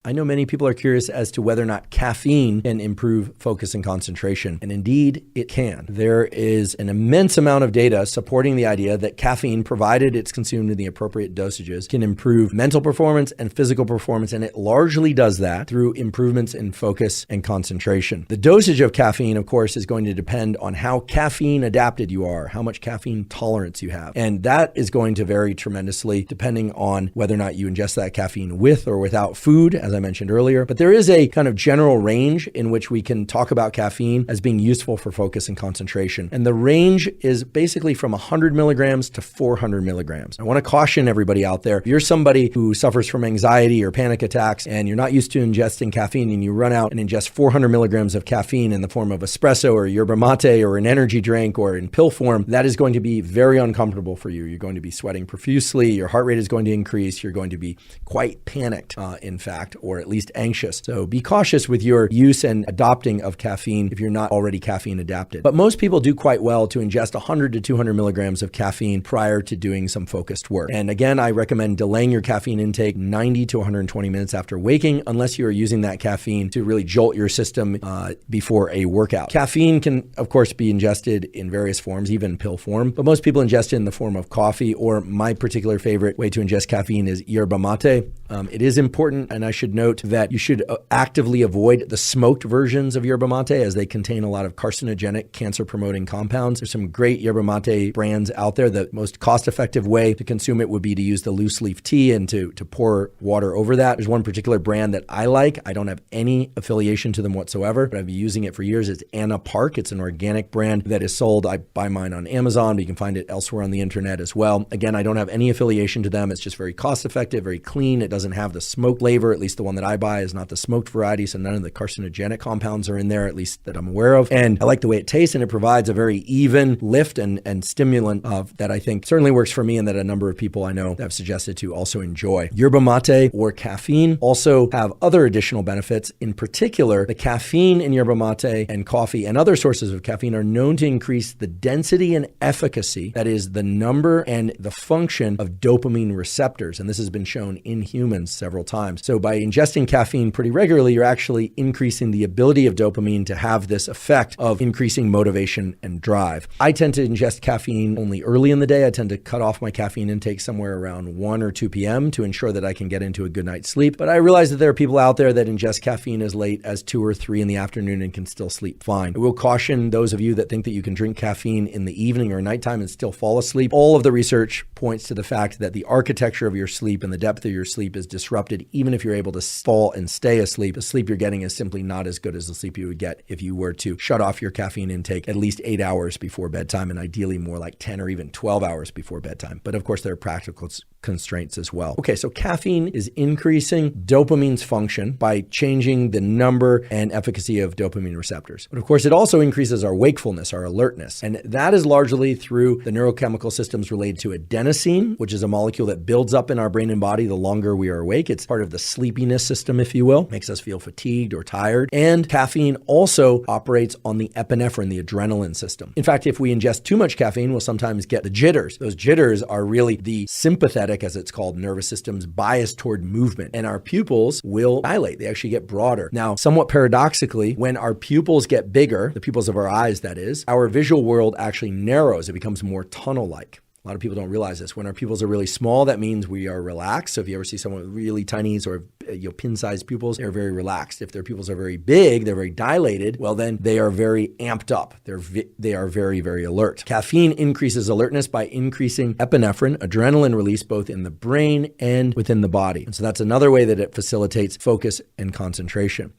I know many people are curious as to whether or not caffeine can improve focus and concentration, and indeed it can. There is an immense amount of data supporting the idea that caffeine, provided it's consumed in the appropriate dosages, can improve mental performance and physical performance, and it largely does that through improvements in focus and concentration. The dosage of caffeine, of course, is going to depend on how caffeine adapted you are, how much caffeine tolerance you have, and that is going to vary tremendously depending on whether or not you ingest that caffeine with or without food, as I mentioned earlier. But there is a kind of general range in which we can talk about caffeine as being useful for focus and concentration. And the range is basically from 100 milligrams to 400 milligrams. I want to caution everybody out there, if you're somebody who suffers from anxiety or panic attacks and you're not used to ingesting caffeine and you run out and ingest 400 milligrams of caffeine in the form of espresso or yerba mate or an energy drink or in pill form, that is going to be very uncomfortable for you. You're going to be sweating profusely, your heart rate is going to increase, you're going to be quite panicked, in fact, or at least anxious. So be cautious with your use and adopting of caffeine if you're not already caffeine adapted. But most people do quite well to ingest 100 to 200 milligrams of caffeine prior to doing some focused work. And again, I recommend delaying your caffeine intake 90 to 120 minutes after waking, unless you are using that caffeine to really jolt your system before a workout. Caffeine can, of course, be ingested in various forms, even pill form, but most people ingest it in the form of coffee, or my particular favorite way to ingest caffeine is yerba mate. It is important, and I should note that you should actively avoid the smoked versions of yerba mate, as they contain a lot of carcinogenic, cancer-promoting compounds. There's some great yerba mate brands out there. The most cost-effective way to consume it would be to use the loose leaf tea and to pour water over that. There's one particular brand that I like. I don't have any affiliation to them whatsoever, but I've been using it for years. It's Anna Park. It's an organic brand that is sold. I buy mine on Amazon, but you can find it elsewhere on the internet as well. Again, I don't have any affiliation to them. It's just very cost-effective, very clean. It doesn't have the smoked flavor. At least the one that I buy is not the smoked variety, so none of the carcinogenic compounds are in there, at least that I'm aware of. And I like the way it tastes, and it provides a very even lift and stimulant that I think certainly works for me, and that a number of people I know have suggested to also enjoy. Yerba mate or caffeine also have other additional benefits. In particular, the caffeine in yerba mate and coffee and other sources of caffeine are known to increase the density and efficacy, that is the number and the function of dopamine receptors. And this has been shown in humans several times. So by ingesting caffeine pretty regularly, you're actually increasing the ability of dopamine to have this effect of increasing motivation and drive. I tend to ingest caffeine only early in the day. I tend to cut off my caffeine intake somewhere around 1 or 2 p.m. to ensure that I can get into a good night's sleep. But I realize that there are people out there that ingest caffeine as late as 2 or 3 in the afternoon and can still sleep fine. I will caution those of you that think that you can drink caffeine in the evening or nighttime and still fall asleep. All of the research points to the fact that the architecture of your sleep and the depth of your sleep is disrupted. Even if you're able to fall and stay asleep, the sleep you're getting is simply not as good as the sleep you would get if you were to shut off your caffeine intake at least 8 hours before bedtime, and ideally more like 10 or even 12 hours before bedtime. But of course, there are practical constraints as well. Okay, so caffeine is increasing dopamine's function by changing the number and efficacy of dopamine receptors. But of course, it also increases our wakefulness, our alertness. And that is largely through the neurochemical systems related to adenosine, which is a molecule that builds up in our brain and body the longer we are awake. It's part of the sleepiness system, if you will, makes us feel fatigued or tired. And caffeine also operates on the epinephrine, the adrenaline system. In fact, if we ingest too much caffeine, we'll sometimes get the jitters. Those jitters are really the sympathetic, as it's called, nervous system's bias toward movement. And our pupils will dilate. They actually get broader. Now, somewhat paradoxically, when our pupils get bigger, the pupils of our eyes, that is, our visual world actually narrows. It becomes more tunnel-like. A lot of people don't realize this. When our pupils are really small, that means we are relaxed. So if you ever see someone with really tiny or pin-sized pupils, they're very relaxed. If their pupils are very big, they're very dilated, well then they are very amped up. They are very, very alert. Caffeine increases alertness by increasing epinephrine, adrenaline release, both in the brain and within the body. And so that's another way that it facilitates focus and concentration.